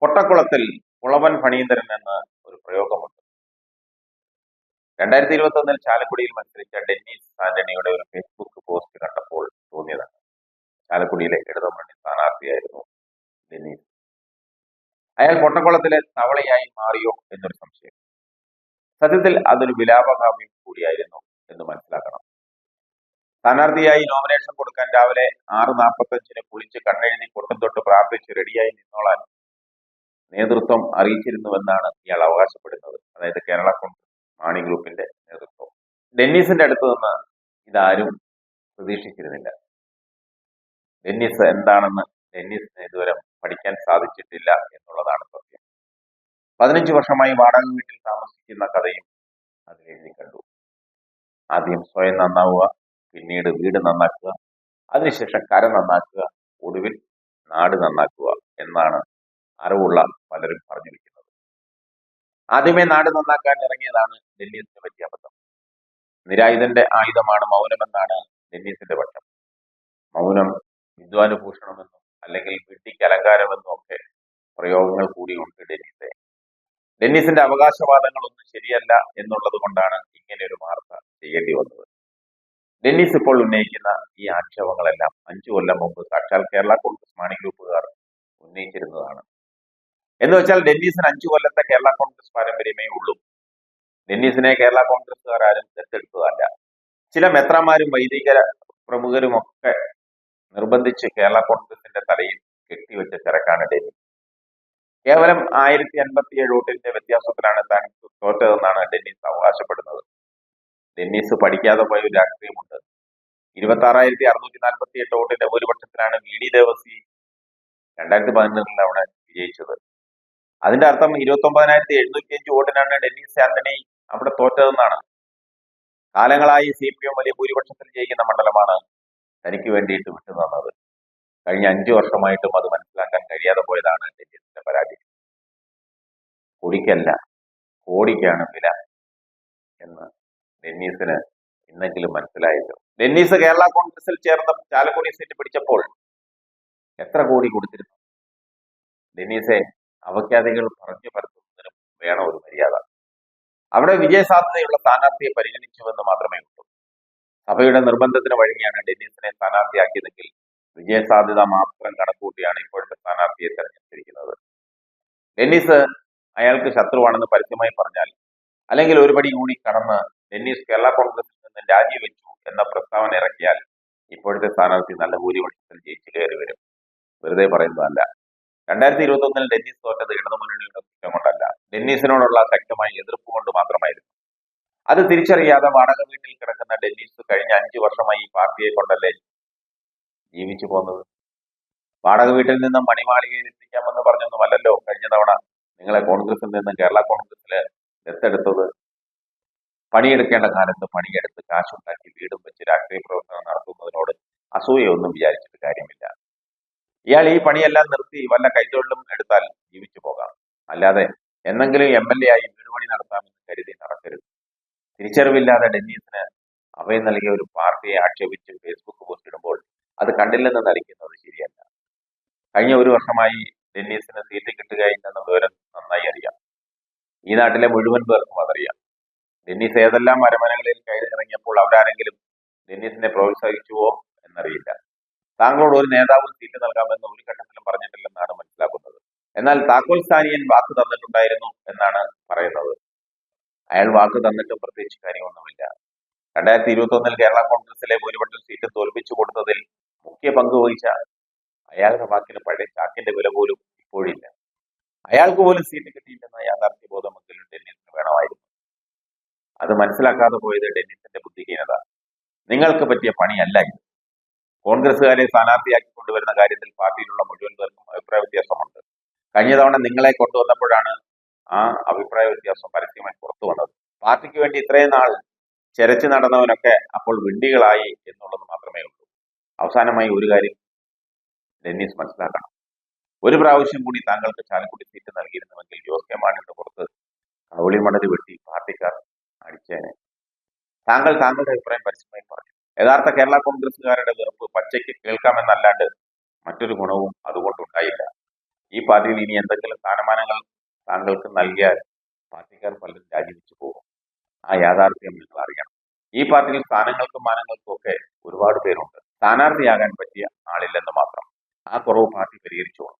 പൊട്ടക്കുളത്തിൽ കുളവൻ ഫണീന്ദ്രൻ എന്ന ഒരു പ്രയോഗമുണ്ട്. 2021 ചാലക്കുടിയിൽ മത്സരിച്ച ഡെന്നീസ് ആന്റണിയുടെ ഒരു ഫേസ്ബുക്ക് പോസ്റ്റ് കണ്ടപ്പോൾ തോന്നിയതാണ്. ചാലക്കുടിയിലെ ഇടതുമുന്നണി സ്ഥാനാർത്ഥിയായിരുന്നു ഡെന്നീസ്. അയാൾ പൊട്ടക്കുളത്തിലെ തവളയായി മാറിയോ എന്നൊരു സംശയം. സത്യത്തിൽ അതൊരു വിലാപകാവ്യം കൂടിയായിരുന്നു എന്ന് മനസ്സിലാക്കണം. സ്ഥാനാർത്ഥിയായി നോമിനേഷൻ കൊടുക്കാൻ രാവിലെ 6:45 കുളിച്ച് കണ്ണെഴുതി കൊട്ടും തൊട്ട് പ്രാർത്ഥിച്ച് റെഡിയായി നിന്നോളാൻ നേതൃത്വം അറിയിച്ചിരുന്നുവെന്നാണ് ഇയാൾ അവകാശപ്പെടുന്നത്. അതായത് കേരള കോൺഗ്രസ് മാണി ഗ്രൂപ്പിന്റെ നേതൃത്വം. ഡെന്നീസിന്റെ അടുത്ത് നിന്ന് ഇതാരും പ്രതീക്ഷിച്ചിരുന്നില്ല. ഡെന്നീസ് എന്താണെന്ന് ഡെന്നീസിന് ഇതുവരെ പഠിക്കാൻ സാധിച്ചിട്ടില്ല എന്നുള്ളതാണ് സത്യം. 15 വർഷമായി വാടക വീട്ടിൽ താമസിക്കുന്ന കഥയും അതിൽ എഴുതി കണ്ടു. ആദ്യം സ്വയം നന്നാവുക, പിന്നീട് വീട് നന്നാക്കുക, അതിനുശേഷം കര നന്നാക്കുക, ഒടുവിൽ നാട് നന്നാക്കുക എന്നാണ് അറിവുള്ള പലരും പറഞ്ഞു വെക്കുന്നത്. ആദ്യമേ നാട് നന്നാക്കാൻ ഇറങ്ങിയതാണ് ഡെന്നീസിന് പറ്റിയ അബദ്ധം. നിരായുധന്റെ ആയുധമാണ് മൗനമെന്നാണ് ഡെന്നീസിന്റെ പക്ഷം. മൗനം വിദ്വാനുഭൂഷണമെന്നും അല്ലെങ്കിൽ വിഡ്ഢിക്ക് അലങ്കാരമെന്നും ഒക്കെ പ്രയോഗങ്ങൾ കൂടിയുണ്ട് ഡെന്നീസെ. ഡെന്നീസിന്റെ അവകാശവാദങ്ങളൊന്നും ശരിയല്ല എന്നുള്ളത് കൊണ്ടാണ് ഇങ്ങനെ ഒരു വാർത്ത ചെയ്യേണ്ടി വന്നത്. ഡെന്നീസ് ഇപ്പോൾ ഉന്നയിക്കുന്ന ഈ ആക്ഷേപങ്ങളെല്ലാം 5 കൊല്ലം മുമ്പ് സാക്ഷാൽ കേരള കോൺഗ്രസ് മാണി ഗ്രൂപ്പുകാർ ഉന്നയിച്ചിരുന്നതാണ്. എന്ന് വെച്ചാൽ ഡെന്നീസിന് 5 കൊല്ലത്തെ കേരള കോൺഗ്രസ് പാരമ്പര്യമേ ഉള്ളൂ. ഡെന്നീസിനെ കേരള കോൺഗ്രസുകാർ ആരും ദത്തെടുത്തതല്ല. ചില മെത്രാമാരും വൈദിക പ്രമുഖരുമൊക്കെ നിർബന്ധിച്ച് കേരള കോൺഗ്രസിന്റെ തലയിൽ കെട്ടിവെച്ച ചരക്കാണ് ഡെന്നീസ്. കേവലം 1057 വോട്ടിന്റെ വ്യത്യാസത്തിലാണ് താൻ തോറ്റതെന്നാണ് ഡെന്നീസ് അവകാശപ്പെടുന്നത്. ഡെന്നീസ് പഠിക്കാതെ പോയ ഒരു രാഷ്ട്രീയമുണ്ട്. 26,648 വോട്ടിന്റെ ഭൂരിപക്ഷത്തിലാണ് വി ഡി ദേവസി 2011 അവിടെ വിജയിച്ചത്. അതിന്റെ അർത്ഥം 29,705 വോട്ടിനാണ് ഡെന്നീസ് ആന്റണി അവിടെ തോറ്റതെന്നാണ്. കാലങ്ങളായി CPM വലിയ ഭൂരിപക്ഷത്തിൽ ജയിക്കുന്ന മണ്ഡലമാണ് തനിക്ക് വേണ്ടിയിട്ട് വിട്ടു തന്നത്. കഴിഞ്ഞ 5 വർഷമായിട്ടും അത് മനസ്സിലാക്കാൻ കഴിയാതെ പോയതാണ് ഡെന്നീസിന്റെ പരാജയം. കൊടിക്കല്ല കോടിക്കാണ് വില എന്ന് ഡെന്നീസിന് ഇന്നെങ്കിലും മനസ്സിലായല്ലോ. ഡെന്നീസ് കേരള കോൺഗ്രസിൽ ചേർന്ന ചാലക്കുടി സീറ്റ് പിടിച്ചപ്പോൾ എത്ര കോടി കൊടുത്തിരുന്നു? ഡെന്നീസെ, അവഖ്യാതികൾ പറഞ്ഞു പരത്തുന്നതിനും വേണം ഒരു മര്യാദ. അവിടെ വിജയസാധ്യതയുള്ള സ്ഥാനാർത്ഥിയെ പരിഗണിച്ചുവെന്ന് മാത്രമേ ഉള്ളൂ. സഭയുടെ നിർബന്ധത്തിന് വഴങ്ങിയാണ് ഡെന്നീസിനെ സ്ഥാനാർത്ഥിയാക്കിയതെങ്കിൽ വിജയസാധ്യത മാത്രം കണക്കൂട്ടിയാണ് ഇപ്പോഴത്തെ സ്ഥാനാർത്ഥിയെ തെരഞ്ഞെടുത്തിരിക്കുന്നത്. ഡെന്നീസ് അയാൾക്ക് ശത്രുവാണെന്ന് പരസ്യമായി പറഞ്ഞാൽ, അല്ലെങ്കിൽ ഒരു പടി കൂടി കടന്ന് ഡെന്നീസ് കേരള കോൺഗ്രസിൽ നിന്ന് രാജിവെച്ചു എന്ന പ്രസ്താവന ഇറക്കിയാൽ ഇപ്പോഴത്തെ സ്ഥാനാർത്ഥി നല്ല ഭൂരിപക്ഷത്തിൽ ജയിച്ചു കയറി വരും. വെറുതെ പറയുന്നതല്ല. 2021 ഡെന്നീസ് തോറ്റത് ഇടതുമുന്നണിയുടെ കുറ്റം കൊണ്ടല്ല, ഡെന്നീസിനോടുള്ള ശക്തമായ എതിർപ്പ് കൊണ്ട് മാത്രമായിരുന്നു. അത് തിരിച്ചറിയാതെ വാടക വീട്ടിൽ കിടക്കുന്ന ഡെന്നീസ് കഴിഞ്ഞ 5 വർഷമായി ഈ പാർട്ടിയെ കൊണ്ടല്ലേ ജീവിച്ചു പോന്നത്. വാടക വീട്ടിൽ നിന്നും മണിമാളികയിൽ എത്തിക്കാമെന്ന് പറഞ്ഞൊന്നുമല്ലല്ലോ കഴിഞ്ഞ തവണ നിങ്ങളെ കോൺഗ്രസിൽ നിന്ന് കേരള കോൺഗ്രസില് ദത്തെടുത്തത്. പണിയെടുക്കേണ്ട കാലത്ത് പണിയെടുത്ത് കാശുണ്ടാക്കി വീടും വെച്ച് രാഷ്ട്രീയ പ്രവർത്തനം നടത്തുന്നതിനോട് അസൂയൊന്നും വിചാരിച്ചിട്ട് കാര്യമില്ല. ഇയാൾ ഈ പണിയെല്ലാം നിർത്തി വല്ല കൈത്തൊഴിലും എടുത്താൽ ജീവിച്ചു പോകാം. അല്ലാതെ എന്നെങ്കിലും MLA ആയി വീട് പണി നടത്താമെന്ന് കരുതി നടക്കരുത്. തിരിച്ചറിവില്ലാതെ ഡെന്നീസിന് അഭയം നൽകിയ ഒരു പാർട്ടിയെ ആക്ഷേപിച്ച് ഫേസ്ബുക്ക് പോസ്റ്റ് ഇടുമ്പോൾ അത് കണ്ടില്ലെന്ന് നടിക്കുന്നത് ശരിയല്ല. കഴിഞ്ഞ 1 വർഷമായി ഡെന്നീസിന് സീറ്റ് കിട്ടുകയില്ലെന്ന വിവരം നന്നായി അറിയാം. ഈ നാട്ടിലെ മുഴുവൻ പേർക്കും അതറിയാം. ഡെന്നീസ് ഏതെല്ലാം അരമനകളിൽ കയറി ഇറങ്ങിയപ്പോൾ അവരാരെങ്കിലും ഡെന്നീസിനെ പ്രോത്സാഹിച്ചുവോ എന്നറിയില്ല. താങ്കളോട് ഒരു നേതാവ് സീറ്റ് നൽകാമെന്ന് ഒരു ഘട്ടത്തിലും പറഞ്ഞിട്ടില്ലെന്നാണ് മനസ്സിലാക്കുന്നത്. എന്നാൽ താക്കോൽ സ്ഥാനീയൻ വാക്ക് തന്നിട്ടുണ്ടായിരുന്നു എന്നാണ് പറയുന്നത്. അയാൾ വാക്ക് തന്നിട്ടും പ്രത്യേകിച്ച് കാര്യമൊന്നുമില്ല. 2021 കേരള കോൺഗ്രസിലെ ഭൂരിപക്ഷം സീറ്റ് തോൽപ്പിച്ചു കൊടുത്തതിൽ മുഖ്യ പങ്ക് വഹിച്ച അയാളുടെ വാക്കിന് പഴയ ചാക്കിന്റെ വില പോലും ഇപ്പോഴില്ല. അയാൾക്ക് പോലും സീറ്റ് കിട്ടിയില്ലെന്ന യാഥാർത്ഥ്യ ബോധമെങ്കിലും ഡെന്നീസിന് വേണമായിരുന്നു. അത് മനസ്സിലാക്കാതെ പോയത് ഡെന്നീസിന്റെ ബുദ്ധിഹീനത. നിങ്ങൾക്ക് പറ്റിയ പണിയല്ല ഇത്. കോൺഗ്രസുകാരെ സ്ഥാനാർത്ഥിയാക്കി കൊണ്ടുവരുന്ന കാര്യത്തിൽ പാർട്ടിയിലുള്ള മുഴുവൻ പേർക്കും അഭിപ്രായ വ്യത്യാസമുണ്ട്. കഴിഞ്ഞ തവണ നിങ്ങളെ കൊണ്ടുവന്നപ്പോഴാണ് ആ അഭിപ്രായ വ്യത്യാസം പരസ്യമായി പുറത്തു വന്നത്. പാർട്ടിക്ക് വേണ്ടി ഇത്രയും നാൾ ചെരച്ചു നടന്നവനൊക്കെ അപ്പോൾ വിഡ്ഢികളായി എന്നുള്ളത് മാത്രമേ ഉള്ളൂ. അവസാനമായി ഒരു കാര്യം ഡെന്നീസ് മനസ്സിലാക്കണം. ഒരു പ്രാവശ്യം കൂടി താങ്കൾക്ക് ചാലക്കുടി സീറ്റ് നൽകിയിരുന്നുവെങ്കിൽ ജോസ് കെ മാണിയുടെ പുറത്ത് കവളി മണല് വെട്ടി പാർട്ടിക്കാർ അടിച്ചേനെ. താങ്കൾ താങ്കളുടെ അഭിപ്രായം പരസ്യമായി പറഞ്ഞു. യഥാർത്ഥ കേരള കോൺഗ്രസുകാരുടെ വെറുപ്പ് പച്ചയ്ക്ക് കേൾക്കാമെന്നല്ലാണ്ട് മറ്റൊരു ഗുണവും അതുകൊണ്ടുണ്ടായില്ല. ഈ പാർട്ടിയിൽ ഇനി എന്തെങ്കിലും സ്ഥാനമാനങ്ങൾ താങ്കൾക്ക് നൽകിയാൽ പാർട്ടിക്കാർ പലരും രാജിവെച്ചു പോകും. ആ യാഥാർത്ഥ്യം നിങ്ങൾ അറിയണം. ഈ പാർട്ടിയിൽ സ്ഥാനങ്ങൾക്കും മാനങ്ങൾക്കും ഒക്കെ ഒരുപാട് പേരുണ്ട്. സ്ഥാനാർത്ഥിയാകാൻ പറ്റിയ ആളില്ലെന്ന് മാത്രം. ആ കുറവ് പാർട്ടി പരിഹരിച്ചോളും.